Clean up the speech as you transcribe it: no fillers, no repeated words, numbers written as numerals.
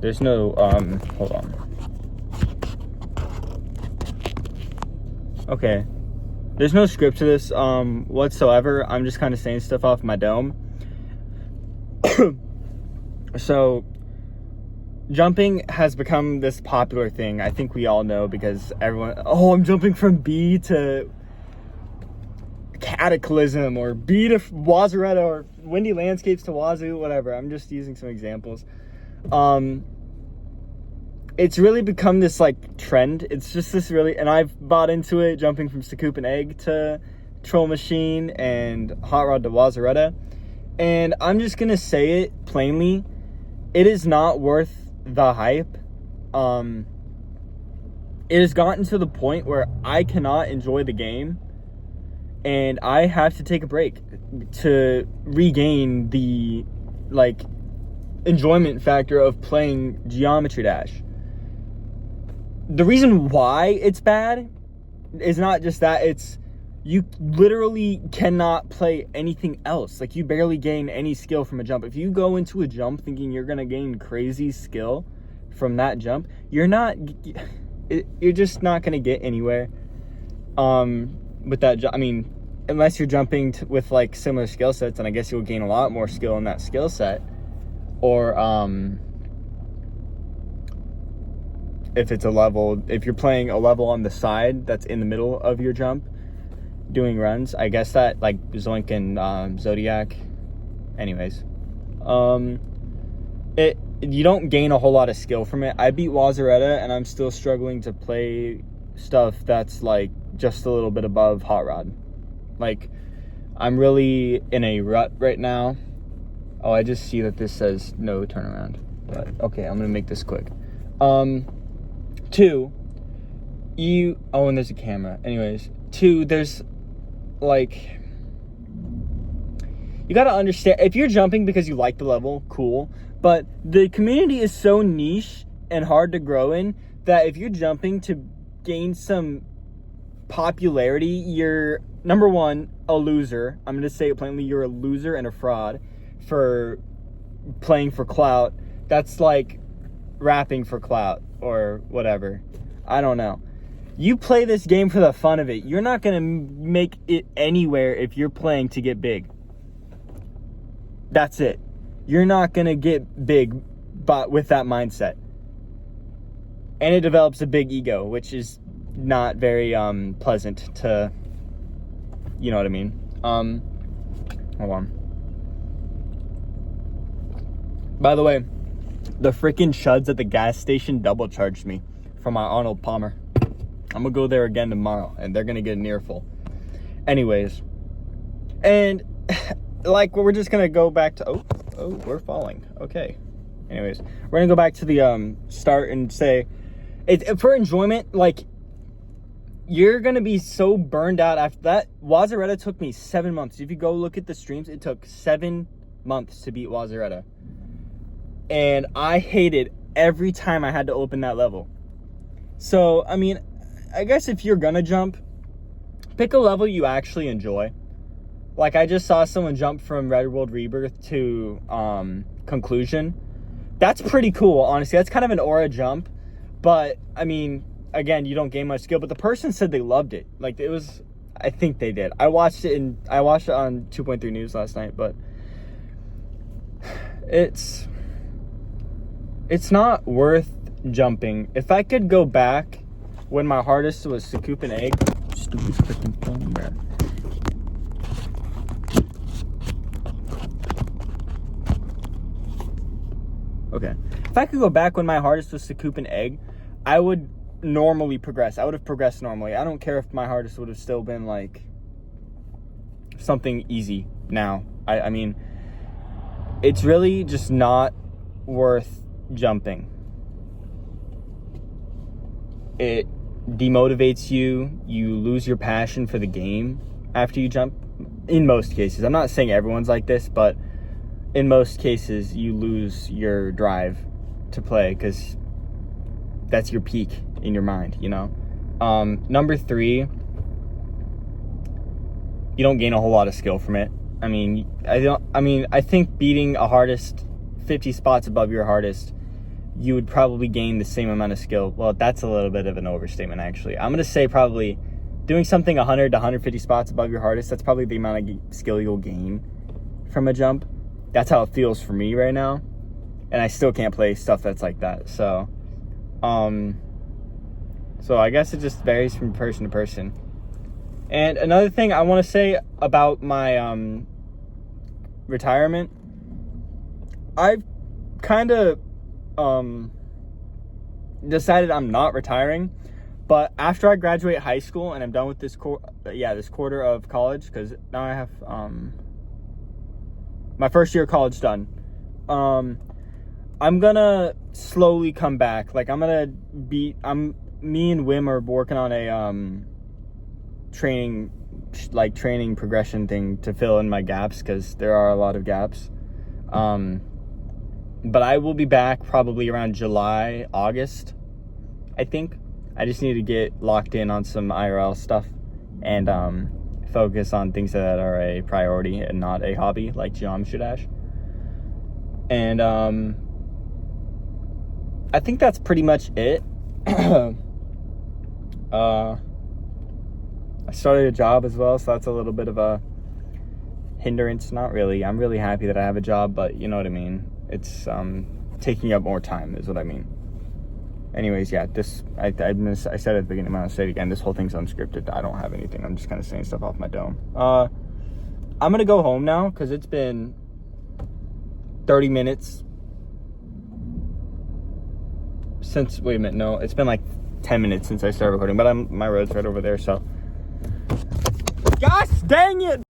There's no, hold on. Okay. There's no script to this, whatsoever. I'm just kind of saying stuff off my dome. So, jumping has become this popular thing. I think we all know because everyone, oh, I'm jumping from B to Cataclysm or B to Wazaretta or Windy Landscapes to Wazoo, whatever. I'm just using some examples. It's really become this like trend. It's just this really, and I've bought into it, jumping from Scoop and Egg to Troll Machine and Hot Rod to Wazaretta. And I'm just gonna say it plainly, it is not worth the hype. It has gotten to the point where I cannot enjoy the game, and I have to take a break to regain the like enjoyment factor of playing Geometry Dash. The reason why it's bad is not just that, it's you literally cannot play anything else. Like, you barely gain any skill from a jump. If you go into a jump thinking you're gonna gain crazy skill from that jump, you're just not gonna get anywhere with that jump. I mean, unless you're jumping with like similar skill sets, and I guess you'll gain a lot more skill in that skill set. Or if it's a level, if you're playing a level on the side that's in the middle of your jump doing runs, I guess that, like Zoink and Zodiac. Anyways, you don't gain a whole lot of skill from it. I beat Wazaretta and I'm still struggling to play stuff that's like just a little bit above Hot Rod. Like, I'm really in a rut right now. Oh, I just see that this says no turnaround. But okay, I'm gonna make this quick. 2, and there's a camera. Anyways, 2, there's like, you gotta understand, if you're jumping because you like the level, cool. But the community is so niche and hard to grow in that if you're jumping to gain some popularity, you're, number one, a loser. I'm gonna say it plainly, you're a loser and a fraud for playing for clout. That's like rapping for clout or whatever. I don't know. You play this game for the fun of it. You're not gonna make it anywhere if you're playing to get big. That's it. You're not gonna get big but with that mindset. And it develops a big ego, which is not very pleasant to, you know what I mean. Hold on. By the way, the freaking chuds at the gas station double charged me for my Arnold Palmer. I'm gonna go there again tomorrow, and they're gonna get an earful. Anyways, and like, we're just gonna go back to, oh, we're falling. Okay. Anyways, we're gonna go back to the start and say, for enjoyment, like, you're gonna be so burned out after that. Wazaretta took me 7 months. If you go look at the streams, it took 7 months to beat Wazaretta. And I hated every time I had to open that level. So, I mean, I guess if you're gonna jump, pick a level you actually enjoy. Like, I just saw someone jump from Red World Rebirth to Conclusion. That's pretty cool, honestly. That's kind of an aura jump. But, I mean, again, you don't gain much skill. But the person said they loved it. Like, it was, I think they did. I watched it on 2.3 News last night. But it's not worth jumping. If I could go back when my hardest was Scoop and Egg. Stupid freaking phone, bro. Okay. If I could go back when my hardest was Scoop and Egg, I would normally progress. I would have progressed normally. I don't care if my hardest would have still been like something easy now. I mean, it's really just not worth jumping. It demotivates you. You lose your passion for the game after you jump. In most cases. I'm not saying everyone's like this, but in most cases you lose your drive to play because that's your peak in your mind, you know. Number 3, you don't gain a whole lot of skill from it. I mean, I think beating a hardest 50 spots above your hardest you would probably gain the same amount of skill. Well, that's a little bit of an overstatement, actually. I'm going to say probably doing something 100 to 150 spots above your hardest, that's probably the amount of skill you'll gain from a jump. That's how it feels for me right now. And I still can't play stuff that's like that. So I guess it just varies from person to person. And another thing I want to say about my retirement, I've kind of decided I'm not retiring. But after I graduate high school and I'm done with this quarter of college, because now I have my first year of college done, I'm gonna slowly come back. Like me and Wim are working on a training progression thing to fill in my gaps, because there are a lot of gaps. But I will be back probably around July, August, I think. I just need to get locked in on some IRL stuff and focus on things that are a priority and not a hobby, like Geometry Dash. And I think that's pretty much it. I started a job as well, so that's a little bit of a hindrance. Not really. I'm really happy that I have a job, but you know what I mean. It's taking up more time is what I mean. Anyways, yeah, I said at the beginning, I'm going to say it again, this whole thing's unscripted. I don't have anything. I'm just kind of saying stuff off my dome. I'm going to go home now because it's been 30 minutes since, wait a minute, no, it's been like 10 minutes since I started recording, but my road's right over there, so. Gosh dang it!